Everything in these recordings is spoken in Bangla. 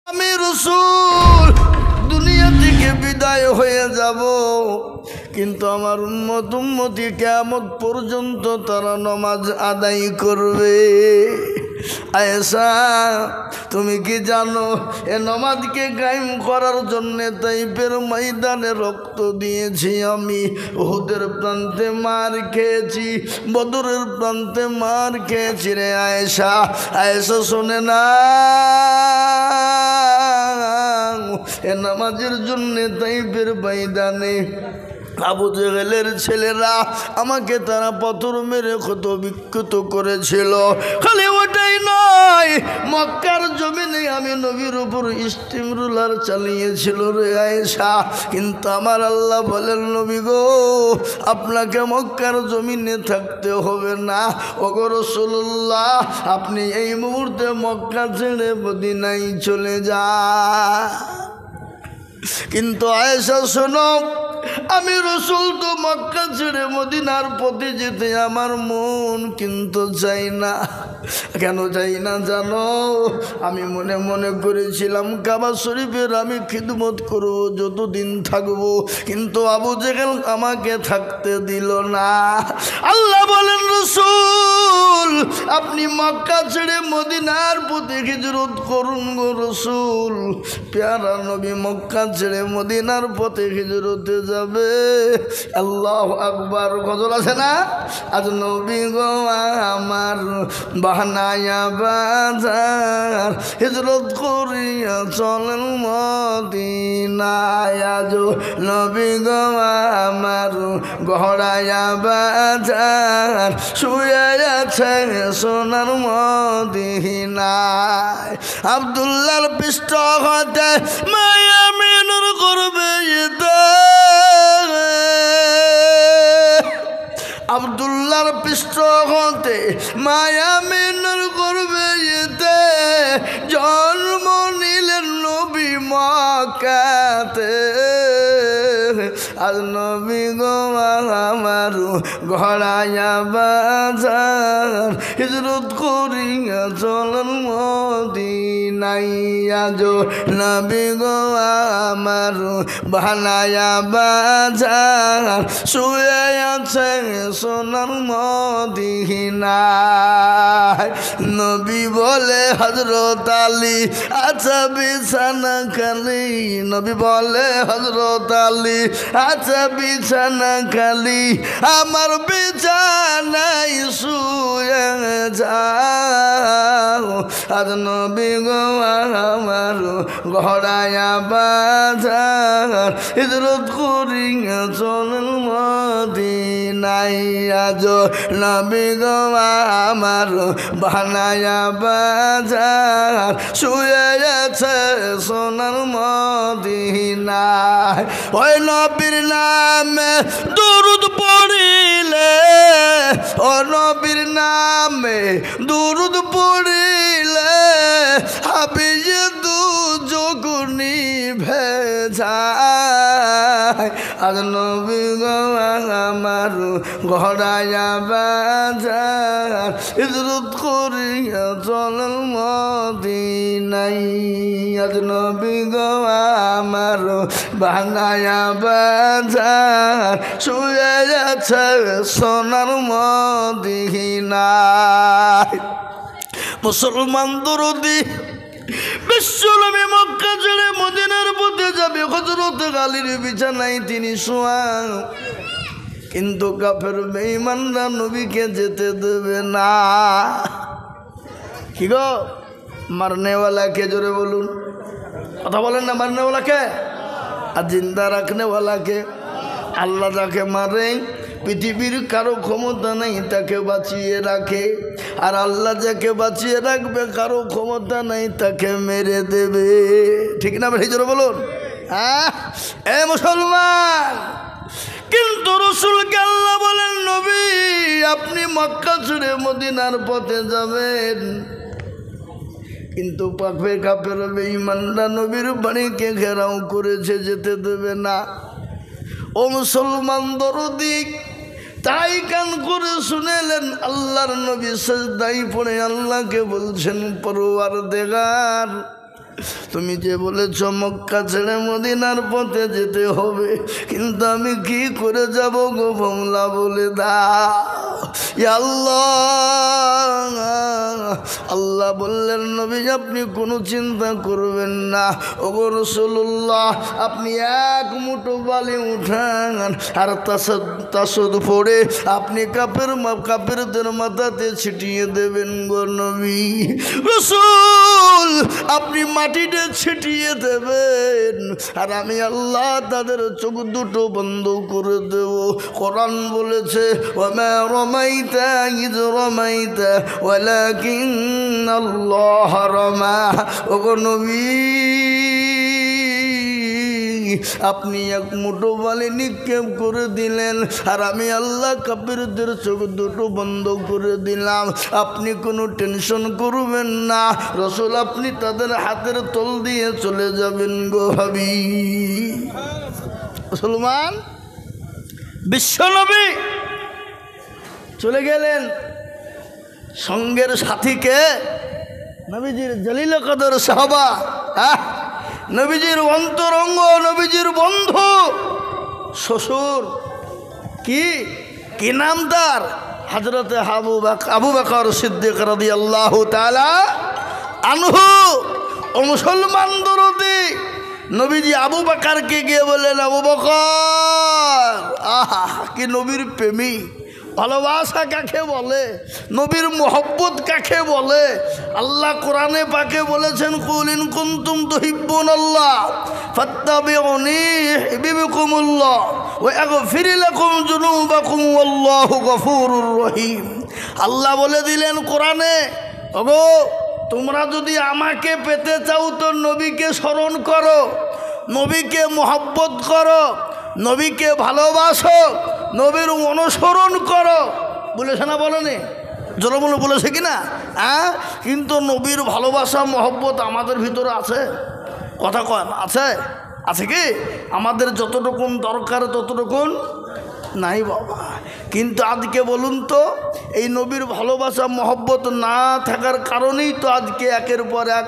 আমি রাসূল দুনিয়া থেকে বিদায় হয়ে যাব, কিন্তু আমার উম্মতি কিয়ামত পর্যন্ত তারা নামাজ আদায় করবে। আয়েশা, তুমি কি জানো এ নামাজকে কায়েম করার জন্য তাইফের ময়দানে রক্ত দিয়েছি আমি, উহুদের প্রান্তে মার খেয়েছি, বদরের প্রান্তে মার খেয়েছি রে আয়েশা। আয়েশা শোনে না, এ নামাজের জন্য তাইফের ময়দানে আবু জেহেলের ছেলেরা আমাকে তারা পাথর মেরে ক্ষত বিক্ষত করেছিল। খালি ওটাই নয়, মক্কার জমিনে আমি নবীর উপর স্টিম রুলার চালিয়েছিল রে আয়েশা। কিন্তু আমার আল্লাহ বলেন, নবী গো, আপনাকে মক্কার জমিনে থাকতে হবে না। ওগো রাসূলুল্লাহ, আপনি এই মুহূর্তে মক্কা ছেড়ে মদিনায় চলে যান। কিন্তু আয়েশা শোনো, আমি রাসূল তো মক্কা ছেড়ে মদিনার পথে যেতে আমার মন কিন্তু চাই না। কেন চাই না জানো? আমি মনে মনে করেছিলাম কাবা শরীফের আমি খিদমত করব যতদিন থাকবো, কিন্তু আবু জেহেল আমাকে থাকতে দিল না। আল্লাহ বলেন, রাসূল আপনি মক্কা ছেড়ে মদিনার পথে হিজরত করুন গো রাসূল। প্যারা নবী মক্কা ছেড়ে মদিনার পথে হিজরতে যাবে। আল্লাহু আকবার। গজল আছে না? আজ নবী গো আমার বাহানায়া বাজার, হিজরত করিয়া চলেন মদিনায়। আজ নবী গো আমার গহরায়া বাজার, শুয়ে আছে সোনার মদিনায়। আব্দুল্লাহর পৃষ্ঠ হতে মায়া মিনুর করবে আব্দুল্লাহর পৃষ্ঠ হতে মায়া মিনুর করবে জন্ম নিলেন নবী মক্কাতে। আজ নবী গো আমার ঘরায়া বাজার, হিজরত করিয়া চলেন মদিনায়। আজ নবী গো আমার বানায়া বাজার, শুয়ে আছে সোনার মদিনায়। নবী বলে হযরত আলী আচ্ছা বিছানা খালি, নবী বলে হযরত আলী আচ্ছা বিছানা খালি, আমার বিছানায় শুয়ে যাও। আজ নবী গো আমার ঘরায়া বাজার, হিজরত করিয়া চলেন মদিনায়। আজ নবী গো আমার বানায়া বাজার, শুয়ে আছে সোনার মদিনায়। ওই নবীর নামে দুরূদ পড়িলে, ও নবীর নামে দুরূদ পড়িলে হাবিয়ে দু যোগুনি ভেজায়। আজ নবী গো আমার ঘরায়া বাজার, হিজরত করিয়া চলেন মদিনায়। আজ নবী গো আমার বানায়া বাজার, শুয়ে আছে সোনার মদিনায়। মুসলমান দরদি বিশ্বনবী মক্কা ছেড়ে মদিনার পথে যাবে, হযরত আলীর বিছানায় তিনি শোয়া। কিন্তু কাফের বেঈমানরা নবীকে যেতে দেবে না। কি গো, মারনেওয়ালাকে জোরে বলুন, কথা বলেন না। মারনেওয়ালাকে আর জিন্দা রাখনেওয়ালাকে। আল্লাহ যাকে মারে পৃথিবীর কারো ক্ষমতা নেই তাকে বাঁচিয়ে রাখে, আর আল্লাহ যাকে বাঁচিয়ে রাখবে কারো ক্ষমতা নেই তাকে মেরে দেবে। ঠিক না ভাই, জোরে বলুন। হ্যাঁ এ মুসলমান, কিন্তু রাসূলকে আল্লাহ বলেন, নবী আপনি মক্কা ছেড়ে মদিনার পথে যাবেন, কিন্তু কাফের বেঈমানরা নবীর বাড়িকে ঘেরাও করেছে, যেতে দেবে না। ও মুসলমান দরদি, তাই কান করে শুনেলেন আল্লাহর নবী সিজদায় পড়ে আল্লাহকে বলছেন, পরওয়ারদিগার তুমি যে বলেছ মক্কা ছেড়ে মদিনার পথে যেতে হবে, কিন্তু আমি কি করে যাব গো মওলা বলে দাও। ইয়া আল্লাহ, আল্লাহ বললেন নবী আপনি কোনো চিন্তা করবেন না। ওগো রাসূলুল্লাহ, আপনি এক মুঠো বালি উঠান আর তাসদ পড়ে আপনি কাফেরদের মাথাতে ছিটিয়ে দেবেন গো নবী। রাসূল আপনি মাটিতে ছিটিয়ে দেবেন আর আমি আল্লাহ তাদের চোখ দুটো বন্ধ করে দেব। কোরআন বলেছে ওয়ামা রামাইতা ইয রামাইতা ওয়ালাকিন্নাল্লাহ রামা। ওগো নবী আপনি এক মুঠো বালি নিক্ষেপ করে দিলেন আর আমি আল্লাহ কাফেরদের চোখ দুটো বন্ধ করে দিলাম। আপনি কোনো টেনশন করবেন না রাসূল, আপনি তাদের হাতের তল দিয়ে চলে যাবেন গো হাবিব। মুসলমান বিশ্বনবী চলে গেলেন, সঙ্গের সাথীকে নবীজির জলিল কদর সাহাবা, নবীজির অন্তরঙ্গ, নবীজির বন্ধু, শ্বশুর, কি নাম তার? হযরতে আবু বকর সিদ্দিক রাদিয়াল্লাহু তাআলা আনহু। ও মুসলমান দরদি, নবীজি আবু বকরকে গিয়ে বলেন আবু বকর, আহা কি নবীর প্রেমী, ভালোবাসা কাকে বলে, নবীর মোহব্বত কাকে বলে। আল্লাহ কোরআনে পাকে বলেছেন কুল ইন কুনতুম তুহিব্বুনাল্লাহ ফাত্তাবিউনি ইউহিব্বুকুমুল্লাহ ওয়া ইয়াগফির লাকুম যুনুবাকুম ওয়াল্লাহু গফুরুর রহিম। আল্লাহ বলে দিলেন কোরআনে, ওগো তোমরা যদি আমাকে পেতে চাও তো নবীকে স্মরণ করো, নবীকে মোহব্বত করো, নবীকে ভালোবাসো, নবীর অনুসরণ করো। বলেছে না বলেনি? জনবল বলেছে কি না? কিন্তু নবীর ভালোবাসা মহব্বত আমাদের ভিতরে আছে, কথা কয় আছে? আছে কি? আমাদের যতটুকুন দরকার ততটুকুন নাই বাবা। কিন্তু আজকে বলুন তো, এই নবীর ভালোবাসা মহব্বত না থাকার কারণেই তো আজকে একের পর এক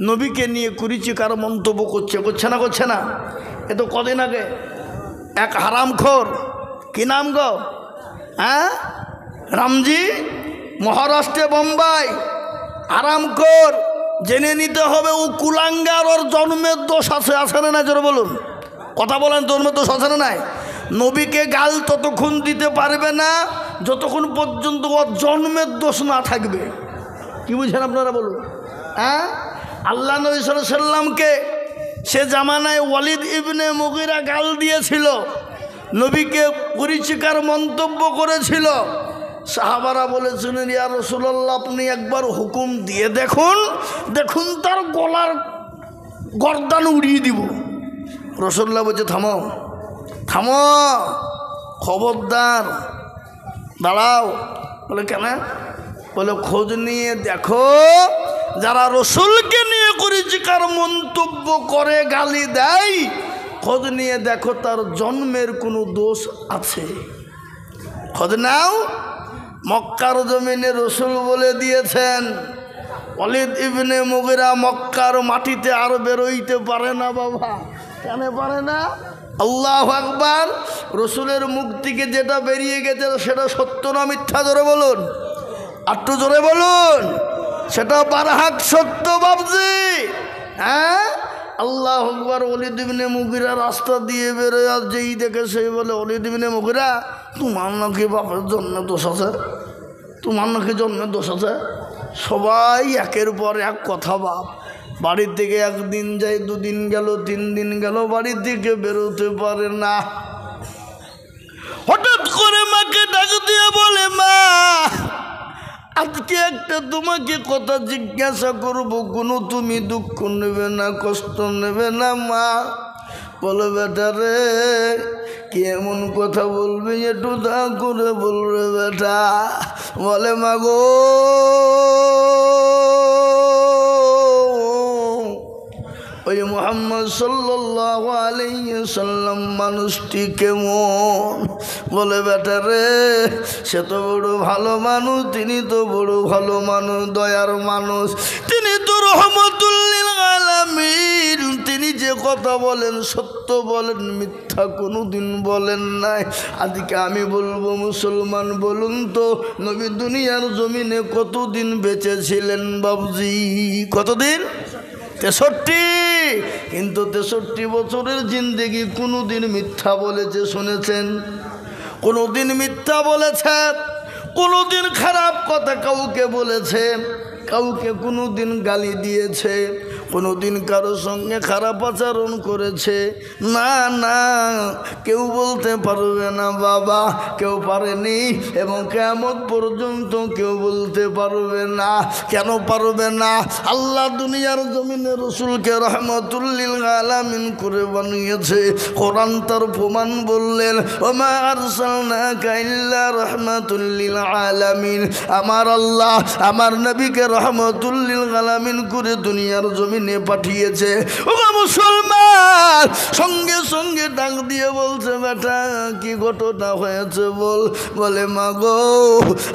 নবীকে নিয়ে কুরুচিকার মন্তব্য করছে না? এ তো কদিন আগে এক হারামখোর, কি নাম গো, রামজি, মহারাষ্ট্রে বোম্বাই, হারামখোর, জেনে নিতে হবে ও কুলাঙ্গার, ওর জন্মের দোষ আছে না নাই? জোরে বলুন, কথা বলেন, জন্মের দোষ আছে না নাই? নবীকে গাল ততক্ষণ দিতে পারবে না যতক্ষণ পর্যন্ত ওর জন্মের দোষ না থাকবে। কি বুঝছেন আপনারা বলুন? আল্লাহ নবী সাল্লাল্লাহু আলাইহি সাল্লামকে সে জামানায় ওয়ালিদ ইবনে মুগিরা গাল দিয়েছিল, নবীকে কুরুচিকার মন্তব্য করেছিল। সাহাবারা বলেছিলেন ইয়া রাসূলুল্লাহ আপনি একবার হুকুম দিয়ে দেখুন তার গলার গর্দান উড়িয়ে দিব। রাসূলুল্লাহ বলছে থামো, খবরদার, দাঁড়াও। বলে কেন? বলে খোঁজ নিয়ে দেখো যারা রসুলকে নিয়ে কুরুচিকার মন্তব্য করে, গালি দেয়, খোঁজ নিয়ে দেখো তার জন্মের কোনো দোষ আছে, খোঁজ নাও। মক্কার জমিনে রসুল বলে দিয়েছেন ওয়ালিদ ইবনে মুগিরা মক্কার মাটিতে আর বেরোইতে পারে না বাবা। কেন পারে না? আল্লাহু আকবার। রসুলের মুখ থেকে যেটা বেরিয়ে গেছে সেটা সত্য না মিথ্যা? জোরে বলুন, একটু জোরে বলুন। সেটা বারহাক সত্য বাবজি। আল্লাহু আকবার। ওয়ালিদ ইবনে মুগিরা রাস্তা দিয়ে বেরোয় আর যেই দেখে সেই বলে ওয়ালিদ ইবনে মুগিরা তোমার নাকি বাপের জন্মে দোষ আছে, তোমার নাকি জন্মের দোষ আছে। সবাই একের পর এক কথা বাপ। বাড়ির থেকে একদিন যায়, দুদিন গেল, 3 দিন গেল, বাড়ির থেকে বেরোতে পারে না। হঠাৎ করে মাকে ডাক দিয়ে বলে মা আজকে একটা তোমাকে কথা জিজ্ঞাসা করবো, কোনো তুমি দুঃখ নেবে না, কষ্ট নেবে না মা। বলে বেটা রে কি এমন কথা বলবি, একটু দা করে বলবে বেটা। বলে মা গো ওই মুহাম্মদ সাল্লাল্লাহু আলাইহি সাল্লাম মানুষটি কেমন? বলে বেটা রে সে তো বড় ভালো মানুষ, তিনি তো বড় ভালো মানুষ, দয়ার মানুষ, তিনি তো রহমতুল লিল আলামিন, তিনি যে কথা বলেন সত্য বলেন, মিথ্যা কোনোদিন বলেন নাই। আজকে আমি বলবো মুসলমান, বলুন তো নবী দুনিয়ার জমিনে কতদিন বেঁচে ছিলেন বাবজি? কতদিন? 63। কিন্তু 63 বছরের জিন্দেগি কোনোদিন মিথ্যা বলেছে শুনেছেন? কোনোদিন মিথ্যা বলেছে? কোনোদিন খারাপ কথা কাউকে বলেছে? কাউকে কোনোদিন গালি দিয়েছে? কোনোদিন কারোর সঙ্গে খারাপ আচরণ করেছে? না না, কেউ বলতে পারবে না বাবা, কেউ পারেনি এবং কিয়ামত পর্যন্ত কেউ বলতে পারবে না। কেন পারবে না? আল্লাহ দুনিয়ার জমিনে রসুলকে রহমাতুল লিল আলামিন করে বানিয়েছে। কোরআন তার প্রমাণ বললেন, ওমা আরসালনাকা ইল্লা রাহমাতুল লিল আলামিন। আমার আল্লাহ আমার নবীকে রহমাতুল লিল আলামিন করে দুনিয়ার জমিনে পাঠিয়েছে। ও মুসলমান, সঙ্গে সঙ্গে ডাক দিয়ে বলছে, বেটা কি ঘটনা হয়েছে বল। বলে মা গো,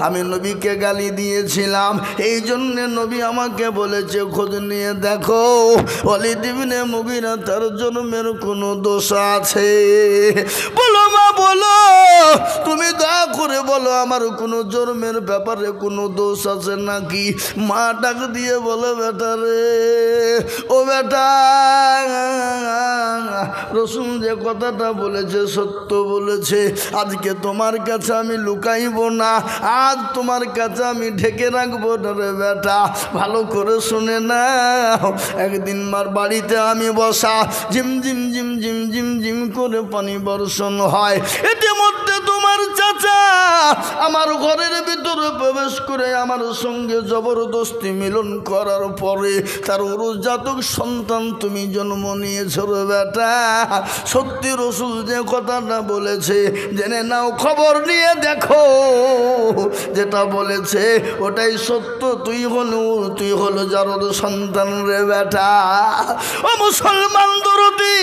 আমি নবীকে গালি দিয়েছিলাম, এই জন্যে নবী আমাকে বলেছে খোঁজ নিয়ে দেখো ওয়ালিদ ইবনে মুগীরা তার জন্মের কোনো দোষ আছে? বলো মা বলো, তুমি দয়া করে বলো আমার কোনো জন্মের ব্যাপারে কোনো দোষ আছে নাকি? মা ডাক দিয়ে বলে, বেটা রে, ও বেটা, রসুল যে কথাটা বলেছে সত্য বলেছে। আজকে তোমার কাছে আমি লুকাইব না, আজ তোমার কাছে আমি ঢেকে রাখবো না রে বেটা, ভালো করে শুনে নাও। একদিন মার বাড়িতে আমি বসা, ঝিম ঝিম ঝিম ঝিম ঝিম ঝিম করে পানি বর্ষণ হয়। ইতিমধ্যে তোমার চাচা আমার ঘরের ভিতরে প্রবেশ করে আমার সঙ্গে জবরদস্তি মিলন করার পরে তার উরুজাতক সন্তান তুমি জন্ম নিয়েছ রে বেটা। সত্যি রসুল যে কথাটা বলেছে জেনে নাও, খবর নিয়ে দেখো, যেটা বলেছে ওটাই সত্য। তুই হলো যারদ সন্তান রে বেটা। ও মুসলমান দরদি,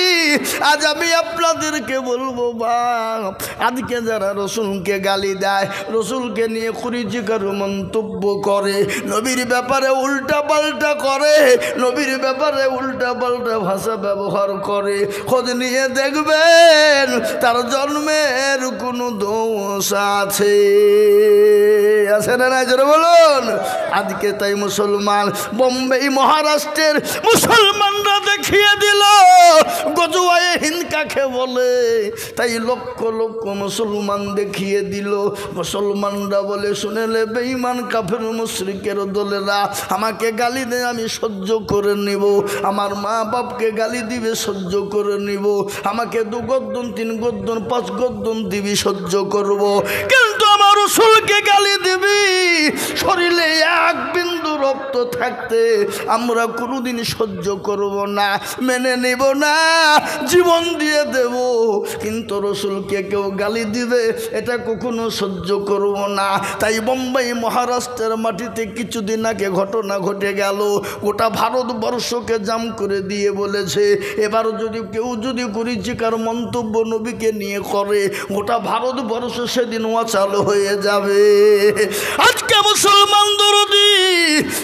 আজ আমি আপনাদেরকে বলবো বাপ, আজকে যারা রসুলকে গালি দেয়, রসুলকে নিয়ে কুরুচিকর মন্তব্য করে, নবীর ব্যাপারে উল্টা পাল্টা করে, নবীর ব্যাপারে উল্টা পাল্টা ভাষা ব্যবহার করে, খোঁজ নিয়ে দেখবেন তার জন্মের কোনো দোষ আছে? আছে না নাই জোরে বলুন। আজকে তাই মুসলমান, বোম্বে মহারাষ্ট্রের মুসলমানরা দেখিয়ে দিল গজওয়ায়ে হিন্দ কাকে বলে। তাই লক্ষ লক্ষ মুসলমান দেখিয়ে দিল। মুসলমানরা বলে, শুনেলে বেঈমান কাফের মুশরিকের দলেরা আমাকে গালি দেয়, আমি সহ্য করে নিব। আমার মা বাপকে গালি দিবে, সহ্য করে নিব। আমাকে 2 গদ্দন 3 গদ্দন 5 গদ্দন দিবি, সহ্য করব। কিন্তু আমার রাসূলকে গালি দিবি, শরীরে 1 বিন্দু রক্ত থাকতে আমরা কোনোদিন সহ্য করব না, মেনে নেব না, জীবন দিয়ে দেব। কিন্তু রসুলকে কেউ গালি দিবে, এটা কখনো সহ্য করব না। তাই বোম্বাই মহারাষ্ট্রের মাটিতে কিছুদিন আগে ঘটনা ঘটে গেল, গোটা ভারতবর্ষকে জাম করে দিয়ে বলেছে, এবার যদি কেউ কুরুচিকর মন্তব্য নবীকে নিয়ে করে, গোটা ভারতবর্ষ সেদিন অচল হয়ে যাবে। আজকে মুসলমান দরদি,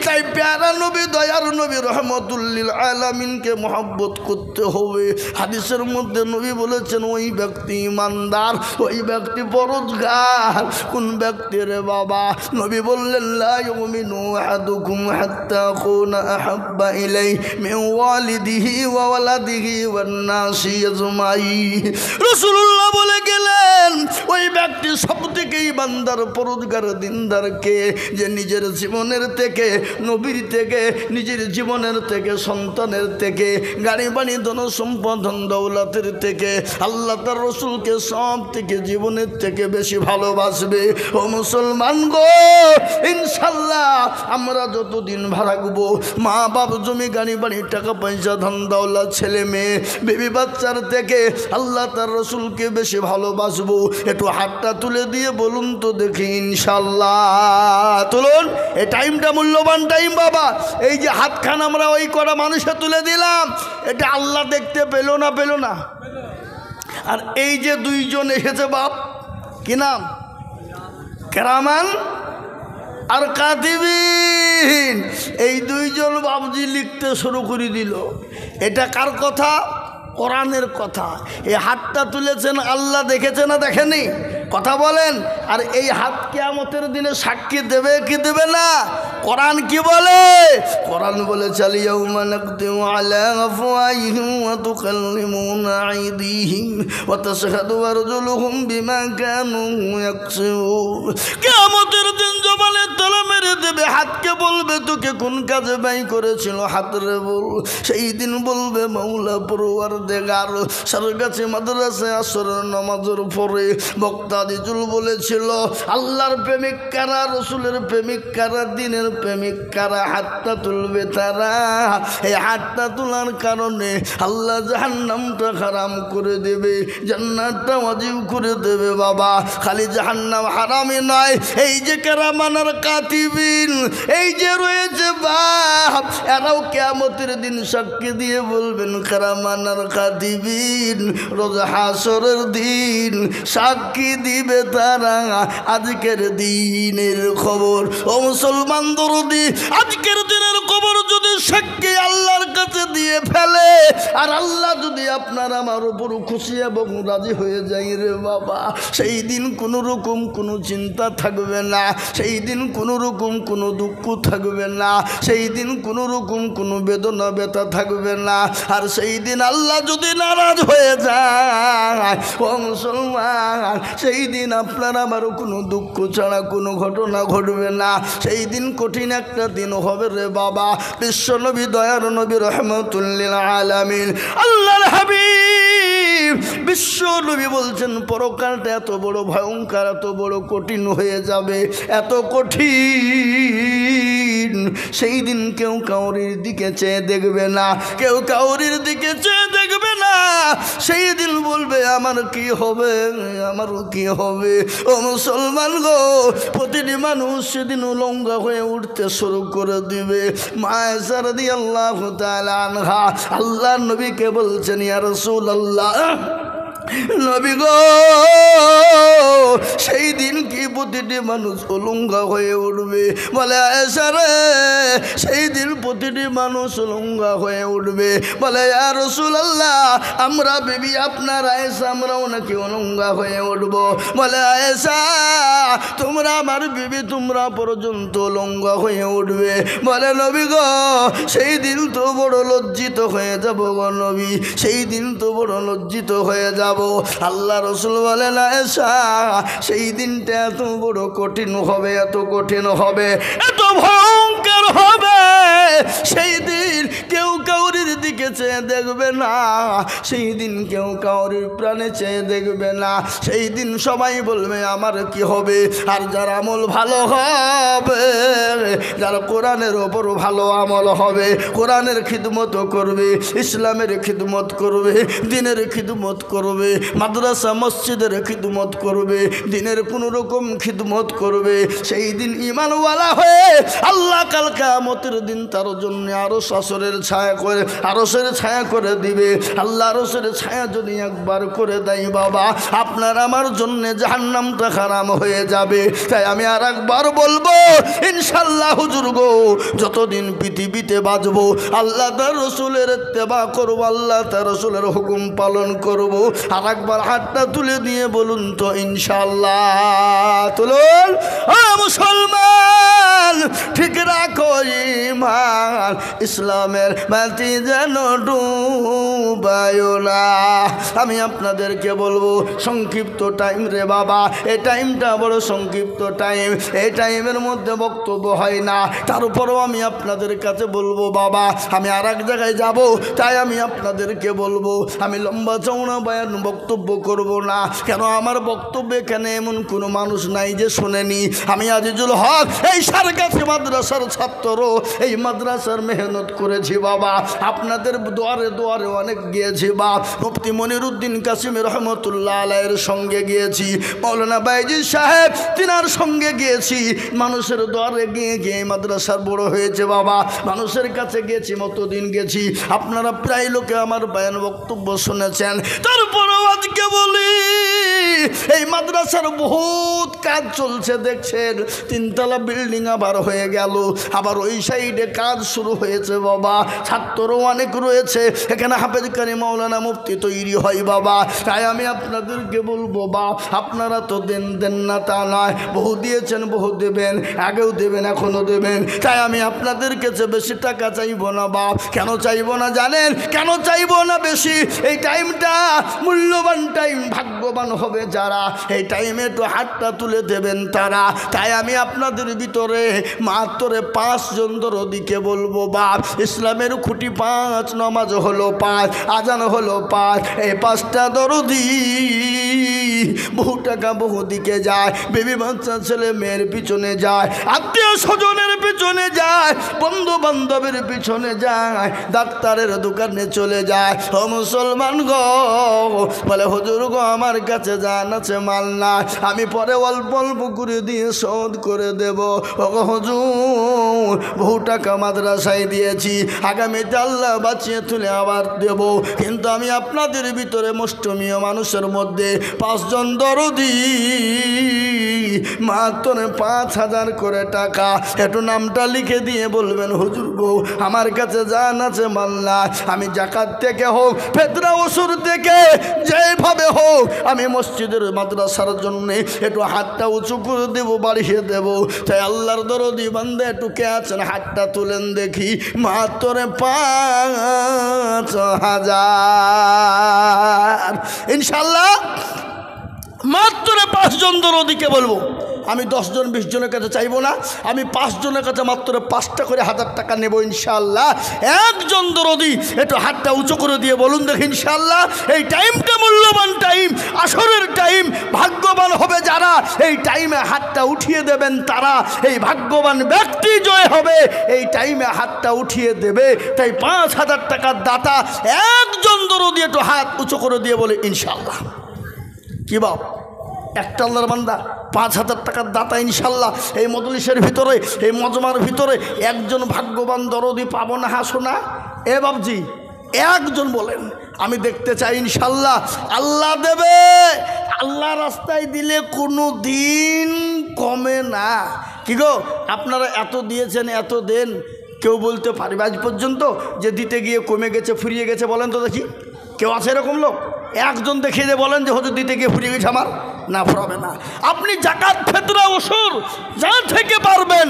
তাই প্যারা নবী, দয়ার নবী রহমাতুল লিল আলামিনকে মহব্বত করতে হবে। হাদিসের মধ্যে নবী বলেছেন, ওই ব্যক্তি ইমানদার, ওই ব্যক্তি পরহেজগার। কোন ব্যক্তি রে বাবা? নবী বললেন, লা ইউমিনু আহাদুকুম হাত্তা আকুনা আহাব্বা ইলাইহি মিন ওয়ালিদিহি ওয়া ওয়ালাদিহি ওয়ান নাসি আজমাইন। রাসূলুল্লাহ বলে গেলেন, ওই ব্যক্তি সবথেকে ইমানদার পরহেজগার দিনদার কে? যে নিজের জীবনের থেকে, নবীর থেকে, নিজের জীবনের থেকে, সন্তানের থেকে, গাড়ি বাড়ি ধন সম্পদ ধন দৌলতের থেকে, আল্লাহ তার রসুলকে সব থেকে, জীবনের থেকে বেশি ভালোবাসবে। ও মুসলমান গো, ইনশাল্লাহ আমরা যতদিন ভাড়াবো, মা বাপ, জমি গাড়ি বাড়ি, টাকা পয়সা, ধন দৌলত, ছেলে মেয়ে, বেবি বাচ্চার থেকে আল্লাহ তার রসুলকে বেশি ভালোবাসবো। একটু হাতটা তুলে দিয়ে বলুন তো দেখি ইনশাল্লাহ। তুলুন, এই টাইমটা মূল্যবান টাইম বাবা। এই যে হাতখান আমরা ওই করা মানুষে তুলে দিলাম, এটা আল্লাহ দেখতে পেল না? পেল না? আর এই যে 2 জন এসেছে বাপ, কি নাম? কেরামান আর কাতিবিন, এই দুইজন বাবজি লিখতে শুরু করে দিল। এটা কার কথা? কোরআনের কথা। এই হাতটা তুলেছেন আল্লাহ দেখেছে না দেখেনি? কথা বলেন। আর এই হাত কিয়ামতের দিনে সাক্ষী দেবে কি দেবে না? কোরআন কি বলে? কোরআন বলে ইয়াউমা নাকতিমু আলা আফওয়াহিহিম ওয়া তুকাল্লিমুনা আইদিহিম ওয়া তাশহাদু আরজুলুহুম বিমা কানু ইয়াকসিবুন। কিয়ামতের দিন জবানে তালা মেরে দেবে, হাতকে বলবে তোকে কোন কাজে ব্যয় করেছিল, হাতরে বল। সেই দিন বলবে মাওলা পরওয়ারদিগার, সরকারি মাদ্রাসায় আসরের নামাজের পরে বক্তা দিজুল বলেছিল আল্লাহর প্রেমিক কারা, রসুলের প্রেমিক কারা, দিনের প্রেমিক কারা, হাতটা তুলবে তারা। এই হাতটা তোলার কারণে আল্লাহ জাহান্নামটা হারাম করে দেবে, জান্নাতটা ওয়াজিব করে দেবে। বাবা, খালি জাহান্নাম হারামই নয়, এই যে কেরামানার কাতিবিন, এই যে রয়েছে বাপ, এরাও কিয়ামতের দিন সাক্ষী দিয়ে বলবেন কেরামানার কাতিবিন। রোজ হাসরের দিন সাক্ষী দিবে তারা আজকের দিনের খবর। ও মুসলমান দরদি, আজকের দিনের খবর যদি সাক্ষী আল্লাহর কাছে দিয়ে ফেলে, আর আল্লাহ যদি আপনার আমার উপর খুশি এবং রাজি হয়ে যায় রে বাবা, সেই দিন কোনো রকম কোনো চিন্তা থাকবে না, সেই দিন কোনো রকম কোনো দুঃখ থাকবে না, সেই দিন কোনো রকম কোনো বেদনা ব্যথা থাকবে না। আর সেই দিন আল্লাহ যদি নারাজ হয়ে যায় ও মুসলমান, সেই দিন আপনার আমারও কোনো দুঃখ ছাড়া কোনো ঘটনা ঘটবে না। সেই দিন কঠিন একটা দিন হবে রে বাবা। বিশ্ব নবী, দয়ার নবী, রহমাতুল লিল আলামিন, আল্লাহর হাবিব বিশ্ব নবী বলছেন পরকালটা এত বড় ভয়ঙ্কর, এত বড় কঠিন হয়ে যাবে, এত কঠিন, সেই দিন কেউ কাউরির দিকে চেয়ে দেখবে না, কেউ কাউরির দিকে চেয়ে দেখবে না। সেই দিন বলবে আমার কি হবে, আমারও কি হবে। ও মুসলমান গো, প্রতিটি মানুষ সেদিন উলঙ্গ হয়ে উঠতে শুরু করে দিবে। মা আয়েশা রাদিয়াল্লাহু তাআলা আনহা আল্লাহ নবীকে বলছেন, ইয়া রাসূলুল্লাহ, নবী গো, সেই দিন কি প্রতিটি মানুষ উলঙ্গ হয়ে উঠবে? বলে আয়েশা রে, সেই দিন প্রতিটি মানুষ উলঙ্গ হয়ে উঠবে। বলে ইয়া রাসূলুল্লাহ, আমরা বিবি আপনার আয়েশা, আমরাও নাকি উলঙ্গ হয়ে উঠব? বলে আয়েশা, তোমরা আমার বিবি, তোমরা পর্যন্ত উলঙ্গ হয়ে উঠবে। বলে নবী গো, সেই দিন তো বড় লজ্জিত হয়ে যাব গো নবী, সেই দিন তো বড় লজ্জিত হয়ে যাব। আল্লাহ রসুল বলেন আয়েশা, সেই দিনটা এত বড় কঠিন হবে, এত কঠিন হবে, এত ভয়ঙ্কর হবে, সেই দিন কেউ কাউরির দিকে চেয়ে দেখবে না, সেই দিন কেউ কাউরির প্রাণে চেয়ে দেখবে না। সেই দিন সবাই বলবে আমার কি হবে। আর যার আমল ভালো হবে, যার কোরআনের ওপর ভালো আমল হবে, কোরআনের খিদমত করবে, ইসলামের খিদমত করবে, দিনের খিদমত করবে, মাদ্রাসা মসজিদের খিদমত করবে, দিনের কোনো রকম খিদমত করবে, সেই দিন ঈমানওয়ালা হয়ে আল্লাহ কাল কিয়ামতের দিন তার জন্য আরশ আসরের ছায়া করে, আরশের ছায়া করে দিবে। আল্লাহ আরশের ছায়া যদি একবার করে দেয় বাবা, আপনার আমার জন্য জাহান্নামটা হারাম হয়ে যাবে। তাই আমি আর একবার বলবো, ইনশাআল্লাহ হুজুর গো, যতদিন পৃথিবীতে বাঁচবো আল্লাহ তার রসুলের ইত্তেবা করবো, আল্লাহ তার রসুলের হুকুম পালন করব। আর একবার হাতটা তুলে দিয়ে বলুন তো ইনশাআল্লাহ। তুলুন ও মুসলমান, ঠিক রাখো ঈমান, ইসলামের বাতি যেন ডুবায় না। আমি আপনাদেরকে বলবো, সংক্ষিপ্ত টাইম রে বাবা, এই টাইমটা বড় সংক্ষিপ্ত টাইম, এই টাইমের মধ্যে বক্তব্য হয় না। তারপরেও আমি আপনাদের কাছে বলবো বাবা, আমি আর এক জায়গায় যাব, তাই আমি আপনাদেরকে বলবো, আমি লম্বা চওড়া বয়ান বক্তব্য করব না। কেন আমার বক্তব্য এখানে এমন কোনো মানুষ নাই যে শোনেনি। আমি আজিজুল হক, এই সারগাছি মাদ্রাসার ছাত্র, এই মাদ্রাসার মেহনত করেছি বাবা, আপনাদের দুয়ারে দুয়ারে অনেক গিয়েছি বাপ। মুফতি মনিরুদ্দিন কাসিম রহমতুল্লাহ আলাইহির সঙ্গে গিয়েছি, মৌলানা বাইজিদ সাহেব তিনার সঙ্গে গিয়েছি, মানুষের দুয়ারে গিয়ে গিয়ে মাদ্রাসার বড় হয়েছে বাবা, মানুষের কাছে গেছি, মতদিন গেছি। আপনারা প্রায় লোকে আমার বয়ান বক্তব্য শুনেছেন, তারপরেও আজকে বলি এই মাদ্রাসার বহুত কাজ চলছে দেখছেন, 3 তলা বিল্ডিং আবার হয়ে গেল, আবার ওই সাইডে কাজ শুরু হয়েছে বাবা, ছাত্রও অনেক রয়েছে, এখানে হাফেজ কারি মাওলানা মুফতি তৈরি হয় বাবা। তাই আমি আপনাদেরকে বলবো বা আপনারা তো দেন না তা নয়, বহু দিয়েছেন বহু দেবেন, আগেও দেবেন এখনও দেবেন। তাই আমি আপনাদের কাছে বেশি টাকা চাইবো না বাপ। কেন চাইবো না জানেন? কেন চাইবো না বেশি? এই টাইমটা মূল্যবান টাইম, ভাগ্যবান হবে যারা এই টাইমে একটু হাতটা তুলে দেবেন তারা। তাই আমি আপনাদের ভিতরে মাত্র 5 জন দরদিকে বলবো বাপ, ইসলামের খুঁটি 5, নামাজ হলো 5, আজান হলো 5, এই 5টা দরদি বহু টাকা বহু দিকে যায়, বেবি বাচ্চা ছেলে মেয়ের পিছনে যায়, আত্মীয় স্বজনের পিছনে যায়, বন্ধু বান্ধবের পিছনে যায়, ডাক্তারের দোকানে চলে যায়। ও মুসলমান গো, বলে হুজুর গো আমার কাছে জান আছে মাল না, আমি পরে অল্প অল্প করে দিয়ে শোধ করে দেব। ও হুজুর বহু টাকা মাদ্রাসায় দিয়েছি, আগামীতে আল্লাহ বাঁচিয়ে তুলে আবার দেব, কিন্তু আমি আপনাদের ভিতরে মুষ্টমীয় মানুষের মধ্যে 5 জন দরদি মাত্র 5,000 করে টাকা, একটু নামটা লিখে দিয়ে বলবেন হুজুর গো আমার কাছে জান আছে মাল্লা, আমি জাকাত থেকে হোক ফেতরা ওসুর থেকে যেভাবে হোক আমি মসজিদের মাদ্রাসার জন্য একটু হাতটা উঁচু করে দেবো, বাড়িয়ে দেবো। তাই আল্লাহর দরদি বান্দা একটু কে আছেন হাতটা তুলেন দেখি, মাত্র 5,000 ইনশাল্লাহ। মাত্র 5 জন দরদিকে বলবো, আমি 10 জন 20 জনের কাছে চাইবো না, আমি 5 জনের কাছে মাত্র 5টা করে 1000 টাকা নেব ইনশাল্লাহ। একজন দরদি একটু হাতটা উঁচু করে দিয়ে বলুন দেখি ইনশাল্লাহ। এই টাইমটা মূল্যবান টাইম, আসরের টাইম, ভাগ্যবান হবে যারা এই টাইমে হাতটা উঠিয়ে দেবেন তারা, এই ভাগ্যবান ব্যক্তি জয় হবে এই টাইমে হাতটা উঠিয়ে দেবে। তাই 5,000 টাকার দাতা একজন দরদি একটু হাত উঁচু করে দিয়ে বলে ইনশাল্লাহ। কি বাপ, একটা আল্লাহর বান্দা 5,000 টাকার দাতা ইনশাল্লাহ। এই মজলিসের ভিতরে, এই মজমার ভিতরে একজন ভাগ্যবান দরদি পাবো না? হাসো না এ বাবজি, একজন বলেন, আমি দেখতে চাই ইনশাল্লাহ। আল্লাহ দেবে, আল্লাহ রাস্তায় দিলে কোনো দিন কমে না। কি গো আপনারা এত দিয়েছেন, এত দেন, কেউ বলতে পারবে আজ পর্যন্ত যে দিতে গিয়ে কমে গেছে, ফুরিয়ে গেছে? বলেন তো দেখি, কেউ আছে এরকম লোক? একজন দেখিয়ে যে বলেন যে হুজুর দিতে গিয়ে ফুরিয়ে গেছে আমার, না ফুরাবে না। আপনি জাকাত ফেতরা ওসুর যা থেকে পারবেন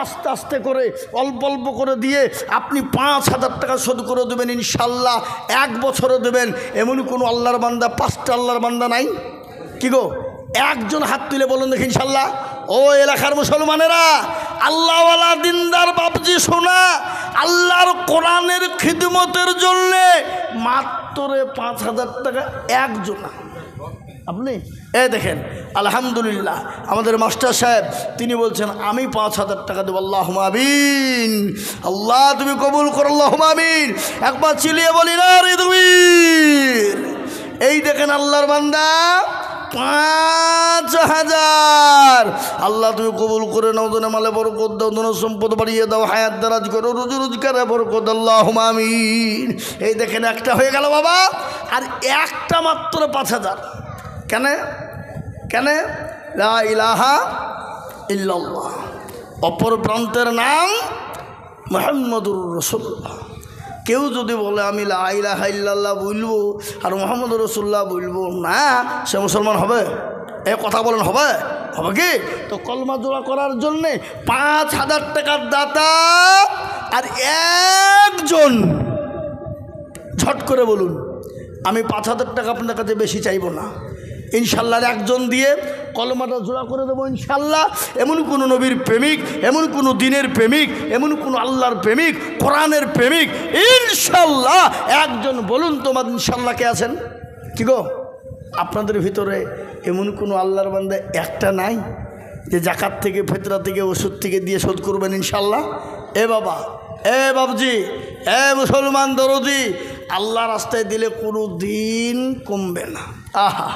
আস্তে আস্তে করে অল্প অল্প করে দিয়ে আপনি 5,000 টাকা শোধ করে দেবেন ইনশাল্লাহ। 1 বছরে দেবেন, এমন কোনো আল্লাহর বান্দা 5টা আল্লাহর বান্দা নাই? কি গো একজন হাত তুলে বলুন দেখি ইনশাল্লাহ। ও এলাকার মুসলমানেরা, আল্লাহওয়ালা দিনদার বাপজি শোনা, আল্লাহর কোরআনের খিদমতের জন্যে মাত্র 5,000 টাকা একজন। আপনি দেখেন আলহামদুলিল্লাহ, আমাদের মাস্টার সাহেব তিনি বলছেন আমি 5,000 টাকা দেবো। আল্লাহুম্মা আমিন, আল্লাহ তুমি কবুল করো, আল্লাহুম্মা আমিন। একবার চিলিয়ে বলি না রে তুমি। এই দেখেন আল্লাহর বান্দা 5,000। আল্লাহ তুমি কবুল করে নাও, ধনে মালে বরকত দাও, ধন সম্পদ বাড়িয়ে দাও, হায়াত দারাজ করো, রুজি রোজগারে বরকত, আল্লাহুম্মা আমিন। এই দেখেন একটা হয়ে গেল বাবা, আর একটা মাত্র 5,000। কেন কেন? লা ইলাহা ইল্লাল্লাহ, অপর প্রান্তের নাম মুহাম্মদুর রাসূলুল্লাহ। কেউ যদি বলে আমি লা ইলাহা ইল্লাল্লাহ বলবো আর মুহাম্মদুর রাসূলুল্লাহ বলবো না, সে মুসলমান হবে? এ কথা বলেন, হবে? হবে কি? তো কলমা জোড়া করার জন্যে 5,000 টাকার দাতা আর একজন, ঝট করে বলুন আমি 5,000 টাকা আপনার কাছে বেশি চাইবো না ইনশাল্লাহ। একজন দিয়ে কলমাটা জোড়া করে দেবো ইনশাল্লাহ। এমন কোনো নবীর প্রেমিক, এমন কোনো দিনের প্রেমিক, এমন কোনো আল্লাহর প্রেমিক, কোরআনের প্রেমিক ইনশাল্লাহ একজন বলুন তোমার ইনশাল্লাহ কে আছেন? কি গো আপনাদের ভিতরে এমন কোনো আল্লাহর বান্দা একটা নাই যে জাকাত থেকে ফেতরা থেকে ওষুধ থেকে দিয়ে শোধ করবেন ইনশাল্লাহ? এ বাবা, এ বাবজি, এ মুসলমান দরদি, আল্লাহ রাস্তায় দিলে কোনো দিন কমবে না। আহা,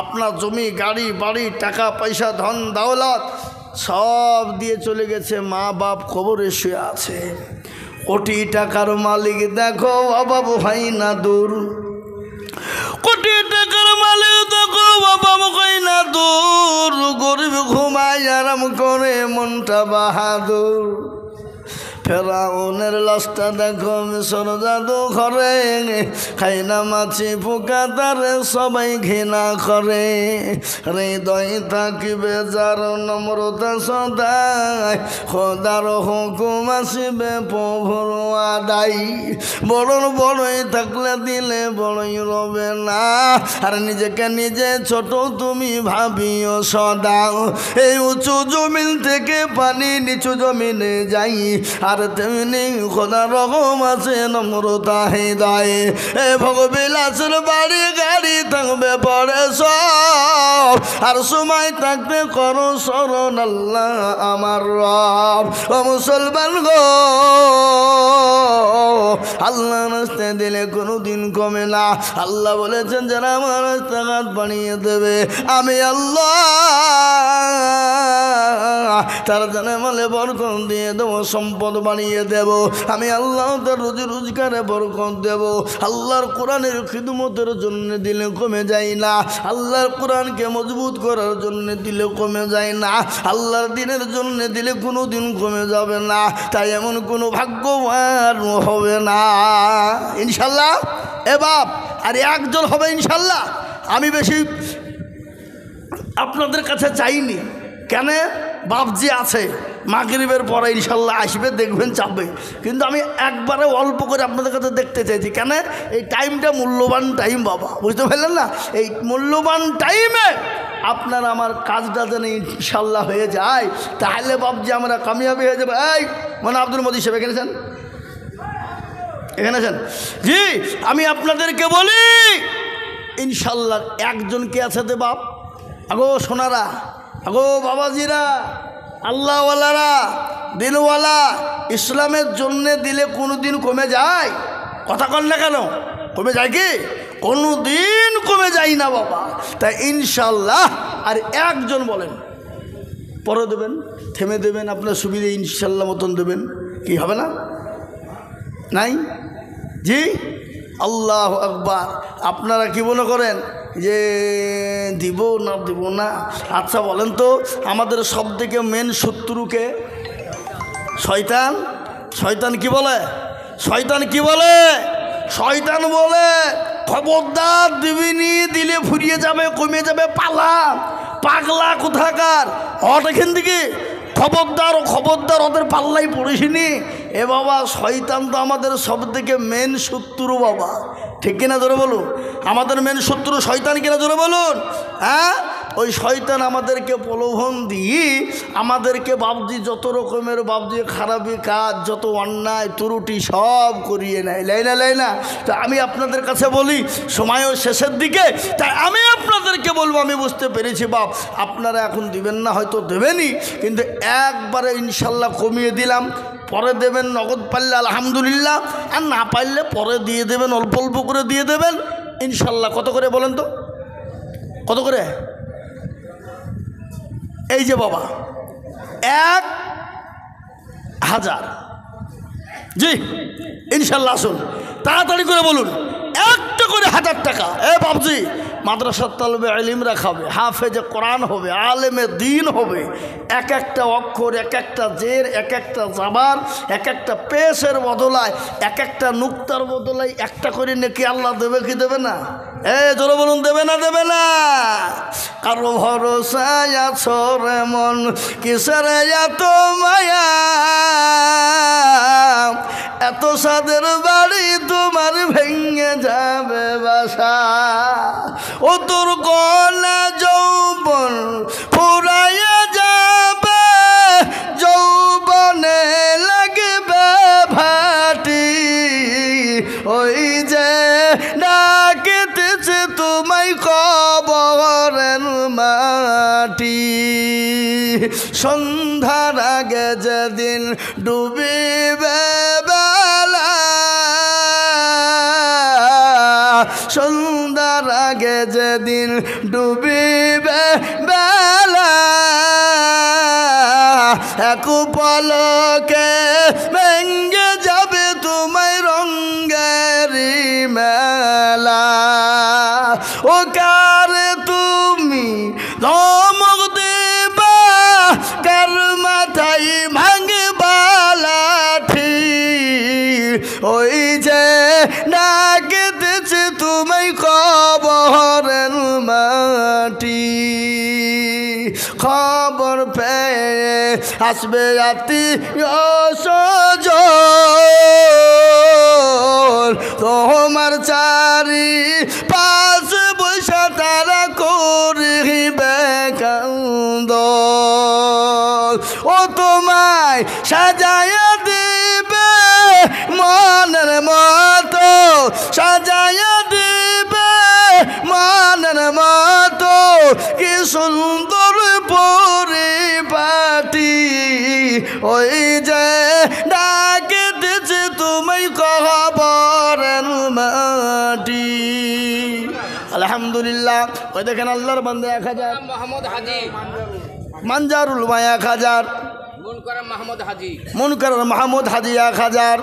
আপনার জমি গাড়ি বাড়ি টাকা পয়সা ধন দৌলত সব দিয়ে চলে গেছে, মা বাপ কবরে শুয়ে আছে, কোটি টাকার মালিক দেখো অভাব হয় না দূর, কোটি টাকার বাহাদুর, গরিব ঘুমায় আরাম করে মনটা বাহাদুর। ফেরাউনের লাশটা দেখো মিশর জাদু ঘরে, খাই না মাছি পোকা তারে সবাই ঘৃণা করে। হৃদয় থাকিবে যার নম্রতা সদাই, খোদার হুকুম আসিবে প্রভুর আদাই। বড়ই থাকলে দিলে বড়ই রবে না, আর নিজেকে নিজে ছোট তুমি ভাবিও সদা। এই উঁচু জমিন থেকে পানি নিচু জমিনে যাই, আর তেমনি খোদা রকম আছে নম্রতা হৃদয়ে। এ ভোগবিলাসের বাড়ি গাড়ি থাকবে পরে সব, আর সময় থাকতে করো শরণ আল্লাহ আমার রব। ও মুসলমান গো, আল্লাহ রাস্তায় দিলে কোনো দিন কমে না। আল্লাহ বলেছেন যারা আমার রাস্তাঘাট বানিয়ে দেবে আমি আল্লাহ তার জানে মালে বরকত দিয়ে দেবো, সম্পদ বানিয়ে দেব আমি আল্লাহ। তার রুজি রোজগারে বরকত দেব। আল্লাহর কোরআনের খিদমতের জন্য দিলে কমে যায় না, আল্লাহর কোরআনকে মজবুত করার জন্য দিলে কমে যায় না, আল্লাহর দিনের জন্য দিলে কোনো দিন কমে যাবে না। তাই এমন কোনো ভাগ্যবান হবে না ইনশাল্লাহ। এ বাপ, আর একজন হবে ইনশাল্লাহ। আমি বেশি আপনাদের কাছে চাইনি, কেন বাপজি আছে মাগরিবের পরে ইনশাল্লাহ আসবে, দেখবেন চাপবে। কিন্তু আমি একবারে অল্প করে আপনাদের কাছে দেখতে চাইছি, কেন এই টাইমটা মূল্যবান টাইম বাবা, বুঝতে পারলেন না? এই মূল্যবান টাইমে আপনার আমার কাজটা যেন ইনশাল্লাহ হয়ে যায়, তাহলে বাপজি আমরা কামিয়াবি হয়ে যাবে। এই মানে আব্দুল মজিদ সাহেব এখানে আছেন, এখানে আছেন? জি, আমি আপনাদেরকে বলি ইনশাল্লাহ একজন কে আছে দে বাপ, আগো সোনারা, আগো বাবাজিরা, আল্লাহওয়ালারা, দিলওয়ালা, ইসলামের জন্যে দিলে কোনো দিন কমে যায়? কথা কন না কেন? কমে যায় কি? কোনো দিন কমে যায় না বাবা। তাই ইনশাল্লাহ আর একজন বলেন পরে দেবেন, থেমে দেবেন, আপনার সুবিধে ইনশাল্লাহ মতন দেবেন, কি হবে না? নাই? জি, আল্লাহ আকবার। আপনারা কি মনে করেন যে দিব না দিব না? আচ্ছা বলেন তো, আমাদের সব থেকে মেন শত্রুকে শয়তান। শয়তান কি বলে? শয়তান কি বলে? শয়তান বলে খবরদার দিবিনি, দিলে ফুরিয়ে যাবে, কমে যাবে, পালা পাগলা কোথাকার, হট এখান থেকে, খবরদার খবরদার, ওদের পাল্লাই পড়েছিনি। এ বাবা, শয়তান তো আমাদের সব থেকে মেন শত্রু বাবা, ঠিক কিনা জোরে বলুন? আমাদের মেন শত্রু শয়তান কিনা জোরে বলুন? হ্যাঁ, ওই শয়তান আমাদেরকে প্রলোভন দিয়ে আমাদেরকে বাবজি যত রকমের বাবজি খারাপি কাজ, যত অন্যায় ত্রুটি সব করিয়ে নেয়, লাই না? তা আমি আপনাদের কাছে বলি, সময়ও শেষের দিকে, তাই আমি আপনাদেরকে বলবো, আমি বুঝতে পেরেছি বাপ, আপনারা এখন দিবেন না, হয়তো দেবেনই, কিন্তু একবারে ইনশাল্লাহ কমিয়ে দিলাম, পরে দেবেন নগদ পারলে আলহামদুলিল্লাহ, আর না পারলে পরে দিয়ে দেবেন, অল্প অল্প করে দিয়ে দেবেন ইনশাল্লাহ। কত করে বলেন তো? কত করে? এই যে বাবা 1000। জি ইনশাল্লাহ, আসুন তাড়াতাড়ি করে বলুন, একটা করে 1000 টাকা। এ বাবজি, মাদ্রাসার তালবে ইলমরা খাবে, হাফেজে কোরআন হবে, আলেমে দিন হবে, এক একটা অক্ষর, এক একটা জের, এক একটা জাবার, এক একটা পেশের বদলায়, এক একটা নুক্তার বদলায় একটা করে নাকি আল্লাহ দেবে কি দেবে না? এ জোরে বলুন, দেবে না? দেবে না? কারো ভরসায় আছো রে মন, কিসের এত মায়া, এত সাদের বাড়ি তোমার ভেঙে যাবে বাসা, ও তোর গলা যৌবন ফুরাইয়া যাবে, যৌবনে লাগবে ভাটি, ওই যে ডাকিতেছে তোমায় কবরের মাটি, সন্ধ্যার আগে যেদিন ডুবিবে বেলা, সন্ধ্যার আগে যেদিন ডুবিবে বেলা, এক পলকে ভেঙ্গে যাবে তোমায় রঙ্গেরি মেলা, ও কারে তুমি আসবে আত্মীয়-স্বজন, তোমার চারি পাশ বৈশা তারা করিবে কান্দন। ও তোমায় সাজায়া দিবে মনের মতো, সাজায়া দিবে মনের মতো, কি সুন্দর পরিপাটি, ওই যে ডাকে দিচ্ছে তুমি কবরের মাটি। আলহামদুলিল্লাহ। ওই দেখেন আল্লাহর বান্দা 1000, মোহাম্মদ হাজি, মানজারুল মা 1000, মুনকার মাহমুদ হাজি 1000।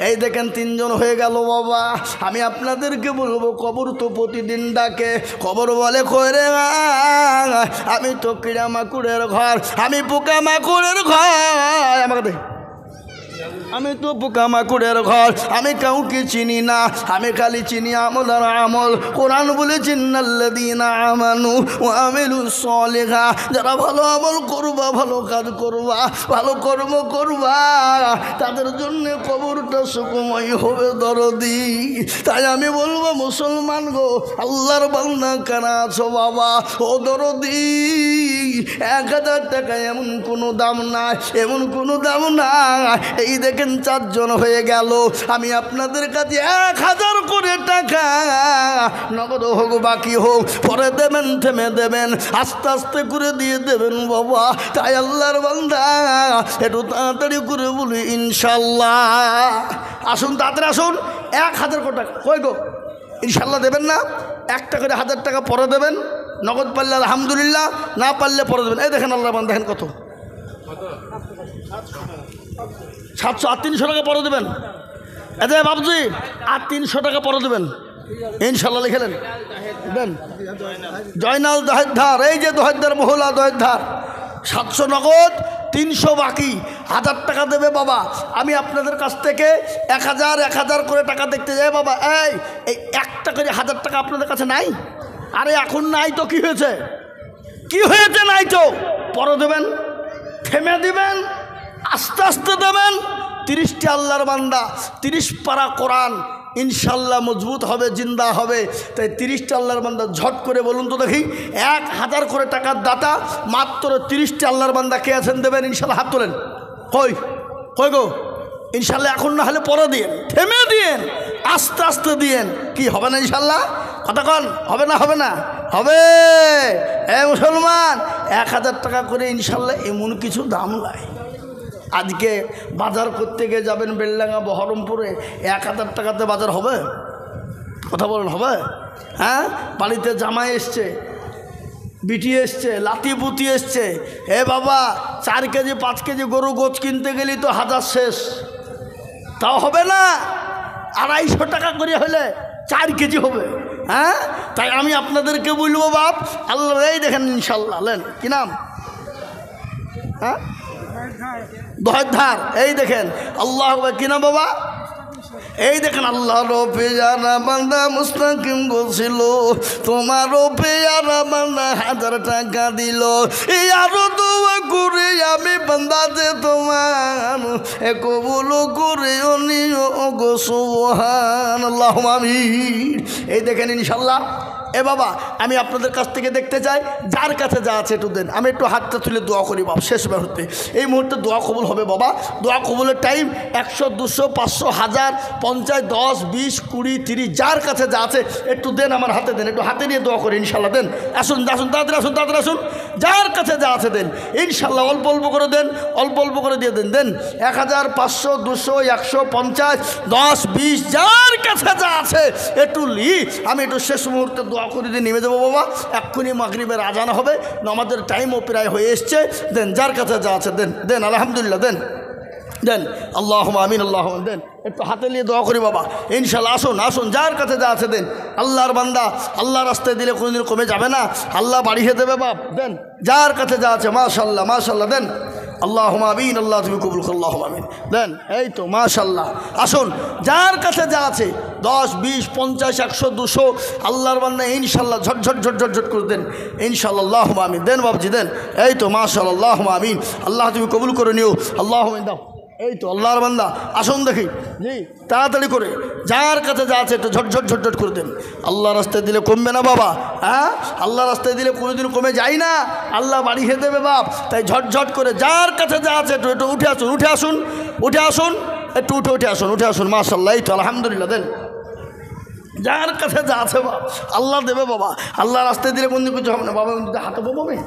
এই দেখেন 3 জন হয়ে গেল বাবা। আমি আপনাদেরকে বলবো, কবর তো প্রতিদিন ডাকে। কবর বলে কইরে আমি তো কিড়া মাকুড়ের ঘর, আমি পোকা মাকুড়ের ঘর, আমাকে দেখ, আমি তো পোকা মাকুড়ের ঘর, আমি কাউকে চিনি না, আমি খালি চিনি আমল আর আমল। কোরআন বলেছে ইন্নাল্লাযীনা আমানু ওয়া আমিলুস সলিহা, যারা ভালো আমল করবা, ভালো কাজ করবা, ভালো কর্ম করবা, তাদের জন্য কবরটা সুখময় হবে দরদি। তাই আমি বলবো মুসলমান গো, আল্লাহর বান্দা কারা আছো বাবা, ও দরদি, 1000 টাকা এমন কোনো দাম নাই, এমন কোনো দাম নাই। এই দেখেন 4 জন হয়ে গেল। আমি আপনাদের কাছে 1000 করে টাকা নগদ হোক বাকি হোক পরে দেবেন, থেমে দেবেন, আস্তে আস্তে করে দিয়ে দেবেন বাবা। তাই আল্লাহর বান্দা একটু তাড়াতাড়ি করে বলি ইনশাল্লাহ। আসুন তাড়াতাড়ি আসুন। 1000 করে টাকা কই গো, ইনশাল্লাহ দেবেন না? 1 টাকা করে 1000 টাকা পরে দেবেন, নগদ পারলে আলহামদুলিল্লাহ, না পারলে পরে দেবেন। এই দেখেন আল্লাহর বান্দা, দেখেন কত 700 আর 300 টাকা পরে দেবেন। এতে বাবজি আর 300 টাকা পরে দেবেন ইনশাল্লাহ। লিখেলেন দেন জয়নাল দহেদ্ধার, এই যে দহেদ্ধার মহলা দহেদ্ধার, 700 নগদ, 300 বাকি, 1000 টাকা দেবে বাবা। আমি আপনাদের কাছ থেকে 1000 করে টাকা দেখতে যাই বাবা। এই 1 টাকা 1000 টাকা আপনাদের কাছে নাই? আরে এখন নাই তো কি হয়েছে, কি হয়েছে? নাই তো পরে দেবেন, থেমে দিবেন, আস্তে আস্তে দেবেন। 30টি আল্লাহর বান্দা, 30 পারা কোরআন ইনশাল্লাহ মজবুত হবে, জিন্দা হবে। তাই 30টি আল্লাহর বান্দা ঝট করে বলুন তো দেখি, 1000 করে টাকার দাতা মাত্র 30টি আল্লাহর বান্দা কে আছেন দেবেন ইনশাল্লাহ? হাত তোলেন। কই কই গো, ইনশাল্লাহ এখন না হলে পরে দিয়েন, থেমে দিয়েন, আস্তে আস্তে দিয়েন। কি হবে না ইনশাল্লাহ? কথা কন, হবে না? হবে না? হবে। মুসলমান 1000 টাকা করে ইনশাল্লাহ এমন কিছু দাম নাই। আজকে বাজার করতে গিয়ে যাবেন বেলডাঙ্গা বহরমপুরে, 1000 টাকাতে বাজার হবে? কথা বলেন, হবে? হ্যাঁ, বাড়িতে জামাই এসছে, বিটি এসছে, লাতি পুতি এসছে, হে বাবা 4 কেজি 5 কেজি গরু গোছ কিনতে গেলি তো 1000 শেষ, তাও হবে না। 250 টাকা করে হলে 4 কেজি হবে। হ্যাঁ, তাই আমি আপনাদেরকে বলবো বাপ, আল্লাহ এই দেখেন ইনশাল্লাহ। লেন কি নাম? হ্যাঁ, দহেদ্ধার। এই দেখেন আল্লাহ, কি নাম বাবা? এই দেখেন আল্লাহর পেয়ারা বান্দা মুস্তাকিম বলছিল, তোমারও পেয়ারা বান্দা 1000 টাকা দিল। এই আরো দোয়া করে আমি বান্দা যে তোমার কবুল করে নিও গো সুবহানাল্লাহ আমিন। এই দেখেন ইনশাল্লাহ। এ বাবা আমি আপনাদের কাছ থেকে দেখতে চাই, যার কাছে যা আছে একটু দেন। আমি একটু হাতটা তুলে দোয়া করি বাবা শেষ মুহূর্তে। এই মুহূর্তে দোয়া কবুল হবে বাবা। দোয়া কবুলের টাইম 100, 200, 500, 1000, 50, 10, 20, 20, 30, যার কাছে যা আছে একটু দেন, আমার হাতে দেন, একটু হাতে নিয়ে দোয়া করি ইনশাল্লাহ। দেন, আসুন আসুন, তাড়াতাড়ি আসুন, তাড়াতাড়ি আসুন। যার কাছে যা আছে দেন ইনশাল্লাহ, অল্প অল্প করে দেন, অল্প অল্প করে দিয়ে দেন। দেন 1000, 500, 200, 150, 10, 20, যার কাছে যা আছে একটু লি। আমি একটু শেষ মুহূর্তে দোয়া করে দিয়ে নেমে যাবো বাবা। এক্ষুনি মাগরিবের আজান হবে, নামাজের টাইমও প্রায় হয়ে এসছে। দেন, যার কাছে যা আছে দেন, দেন আলহামদুলিল্লাহ, দেন দেন, আল্লাহুম্মা আমিন, আল্লাহুম্মা দেন। একটু হাতে নিয়ে দোয়া করি বাবা ইনশাল্লাহ। আসুন আসুন, যার কাছে যা আছে দেন। আল্লাহর বান্দা আল্লাহ রাস্তায় দিলে কোনোদিন কমে যাবে না, আল্লাহ বাড়িয়ে দেবে বাপ। দেন, যার কাছে যা আছে, মাশাল্লাহ মাশাল্লাহ, দেন আল্লাহুম্মা আমিন। আল্লাহ তুমি কবুল করো, আল্লাহুম্মা আমিন। দেন, এই তো মাশাআল্লাহ। আসুন, যার কাছে যা আছে 10, 20, 50, 100, 200 আল্লাহর বান্দা ইনশাআল্লাহ ঝটঝট ঝটঝট ঝট করে দেন ইনশাআল্লাহ। আল্লাহুম্মা আমিন। দেন বাবজি দেন, এই তো মাশাআল্লাহ। আল্লাহুম্মা আমিন। আল্লাহ তুমি কবুল করে নিও, আল্লাহুম্মা আমিন। দাও, এই তো আল্লাহর বান্দা। আসুন দেখি, জি তাড়াতাড়ি করে যার কাছে যা আছে একটু ঝটঝট ঝটঝট করে দেন। আল্লাহ রাস্তায় দিলে কমবে না বাবা, হ্যাঁ? আল্লাহ রাস্তায় দিলে কোনোদিন কমে যায় না, আল্লাহ বাড়িয়ে দেবে বাপ। তাই ঝটঝট করে যার কাছে যা আছে একটু একটু উঠে আসুন, উঠে আসুন, উঠে আসুন, একটু উঠে আসুন, উঠে আসুন। মাশাআল্লাহ, এই তো আলহামদুলিল্লাহ। দেন, যার কাছে যা আছে বাপ আল্লাহ দেবে বাবা। আল্লাহ রাস্তায় দিলে কোনদিন কিছু হবে না বাবা, হাতে পাবো আমি।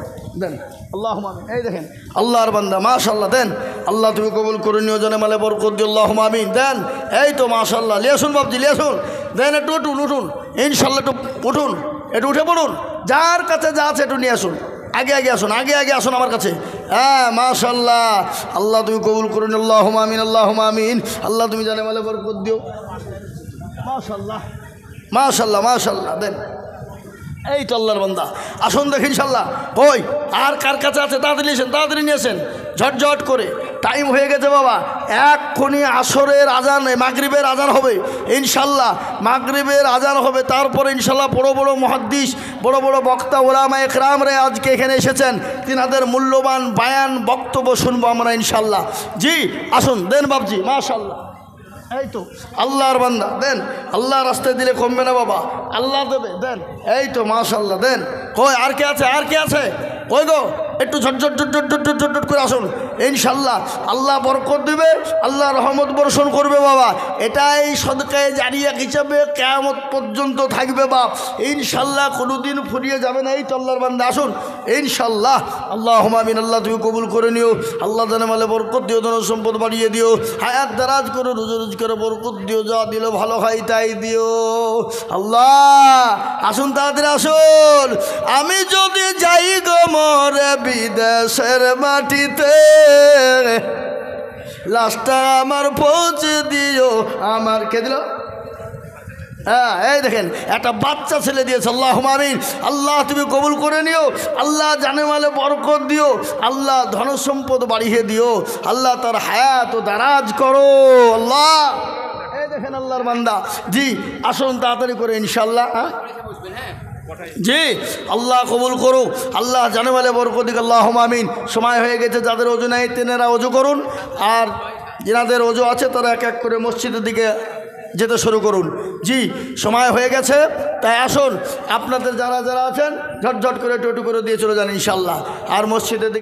দেন, আল্লাহুম্মা আমিন। এই দেখেন আল্লাহর বান্দা মাশাআল্লাহ। দেন, আল্লাহ তুমি কবুল করে নিও, জানে মালে বরকত দিও, আল্লাহুম্মা আমিন। দেন, এই তো মাশাআল্লাহ। লিয়ে আসুন বাবজি, লিয়ে আসুন। দেন, একটু উঠুন, উঠুন ইনশাআল্লাহ, একটু উঠুন, একটু উঠে পড়ুন। যার কাছে যা আছে একটু নিয়ে আসুন, আগে আগে আসুন, আগে আগে আসুন আমার কাছে। হ্যাঁ মাশাআল্লাহ। আল্লাহ তুমি কবুল করে নিও, আল্লাহুম্মা আমিন, আল্লাহুম্মা আমিন। আল্লাহ তুমি জানে মালে বরকত দিও, মাশাআল্লাহ মাশাআল্লাহ মাশাআল্লাহ। দেন, এই তো আল্লাহর বান্দা। আসুন দেখি ইনশাআল্লাহ। কই আর কার কাছে আছে তাড়াতাড়ি নিয়েছেন, তাড়াতাড়ি নিয়েছেন ঝটঝট করে। টাইম হয়ে গেছে বাবা, এক্ষুনি আসরের আজান, মাগরিবের আজান হবে ইনশাআল্লাহ। মাগরিবের আজান হবে, তারপরে ইনশাআল্লাহ বড় বড় মুহাদ্দিস, বড় বড় বক্তা ওলামায়ে কেরামরা আজকে এখানে এসেছেন, তিনাদের মূল্যবান বায়ান বক্তব্য শুনবো আমরা ইনশাআল্লাহ। জি আসুন, দেন বাবজি মাশাআল্লাহ। এই তো আল্লাহর বান্দা। দেন, আল্লাহ রাস্তায় দিলে কমবে না বাবা, আল্লাহ দেবে। দেন, এই তো মাশাআল্লাহ। দেন, কই আর কে আছে, আর কে আছে, কই গো, একটু ঝটঝট ঝটঝট ঝটঝট ঝটঝট করে আসুন ইনশাআল্লাহ। আল্লাহ বরকত দিবে, আল্লাহ রহমত বর্ষণ করবে বাবা। এটাই সদকায়ে জারিয়া হিসাবে কিয়ামত পর্যন্ত থাকবে বাপ ইনশাআল্লাহ, কোনোদিন ফুরিয়ে যাবে না। এই তো আল্লাহর বান্দা। আসুন ইনশাআল্লাহ। আল্লাহুম্মা আমিন। আল্লাহ তুমি কবুল করে নিও, আল্লাহ জানে মালে বরকত দিও, ধন সম্পদ বাড়িয়ে দিও, হায়াত দারাজ করে, রুজি রুজি করে বরকত দিও, যা দিল ভালো হয় তাই দিও আল্লাহ। আসুন তাড়াতাড়ি আসুন। আমি যদি যাই গো মরে বিদেশের মাটিতে, লাশটা আমার পৌঁছে দিও আমার। কে দিল? হ্যাঁ, এই দেখেন একটা বাচ্চা ছেলে দিয়েছে, আল্লাহুম্মা আমিন। আল্লাহ তুমি কবুল করে নিও, আল্লাহ জানে মালে বরকত দিও, আল্লাহ ধন সম্পদ বাড়িয়ে দিও, আল্লাহ তার হায়াত ও দারাজ করো আল্লাহ। এই দেখেন আল্লাহর বান্দা। জি আসুন তাড়াতাড়ি করে ইনশাআল্লাহ। জি আল্লাহ কবুল করো, আল্লাহ জানে মালে বরকত দিক, আল্লাহুম্মা আমিন। সময় হয়ে গেছে, যাদের ওযু নাই তেনারা ওযু করুন, আর যাদের ওযু আছে তারা এক এক করে মসজিদের দিকে যেতে শুরু করুন। জি সময় হয়ে গেছে, তাই আসুন আপনাদের যারা যারা আছেন ঝটঝট করে টোটো করে দিয়ে চলে যান ইনশাআল্লাহ। আর মসজিদের দিকে